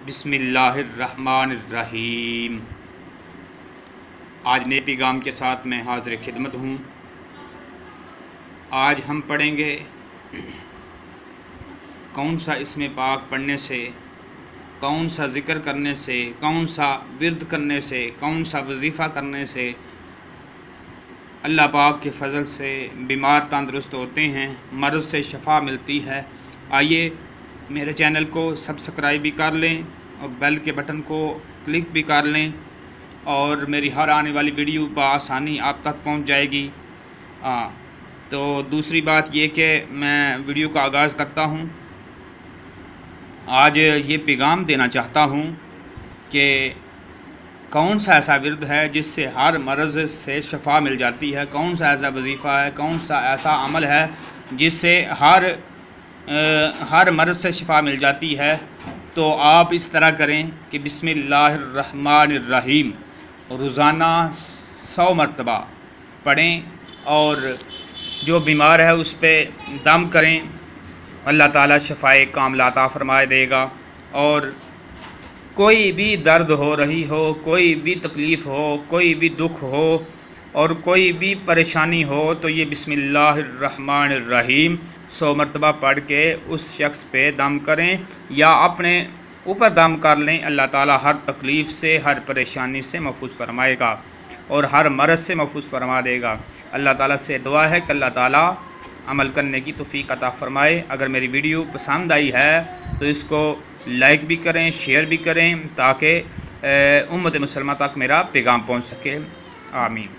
بسم اللہ الرحمن الرحیم۔ آج نئے پیغام کے ساتھ میں حاضر خدمت ہوں۔ آج ہم پڑھیں گے کون سا اسم پاک پڑھنے سے، کون سا ذکر کرنے سے، کون سا ورد کرنے سے، کون سا وظیفہ کرنے سے اللہ پاک کے فضل سے بیمار تندرست ہوتے ہیں، مرض سے شفا ملتی ہے۔ آئیے میرے چینل کو سبسکرائب بھی کر لیں اور بیل کے بٹن کو کلک بھی کر لیں، اور میری ہر آنے والی ویڈیو بآسانی آپ تک پہنچ جائے گی۔ تو دوسری بات یہ کہ میں ویڈیو کا آغاز کرتا ہوں۔ آج یہ پیغام دینا چاہتا ہوں کہ کون سا ایسا ورد ہے جس سے ہر مرض سے شفا مل جاتی ہے، کون سا ایسا وظیفہ ہے، کون سا ایسا عمل ہے جس سے ہر مرض سے شفا مل جاتی ہے۔ تو آپ اس طرح کریں کہ بسم اللہ الرحمن الرحیم روزانہ 100 مرتبہ پڑھیں، اور جو بیمار ہے اس پہ دم کریں، اللہ تعالیٰ شفائے کاملہ عطا فرمائے دے گا۔ اور کوئی بھی درد ہو رہی ہو، کوئی بھی تکلیف ہو، کوئی بھی دکھ ہو اور کوئی بھی پریشانی ہو، تو یہ بسم اللہ الرحمن الرحیم 100 مرتبہ پڑھ کے اس شخص پہ دم کریں یا اپنے اوپر دم کر لیں۔ اللہ تعالیٰ ہر تکلیف سے، ہر پریشانی سے محفوظ فرمائے گا اور ہر مرض سے محفوظ فرما دے گا۔ اللہ تعالیٰ سے دعا ہے کہ اللہ تعالیٰ عمل کرنے کی توفیق عطا فرمائے۔ اگر میری ویڈیو پسند آئی ہے تو اس کو لائک بھی کریں، شیئر بھی کریں، تاکہ امت مسلمہ تک میرا پیغام پہنچ سکے۔ آمین۔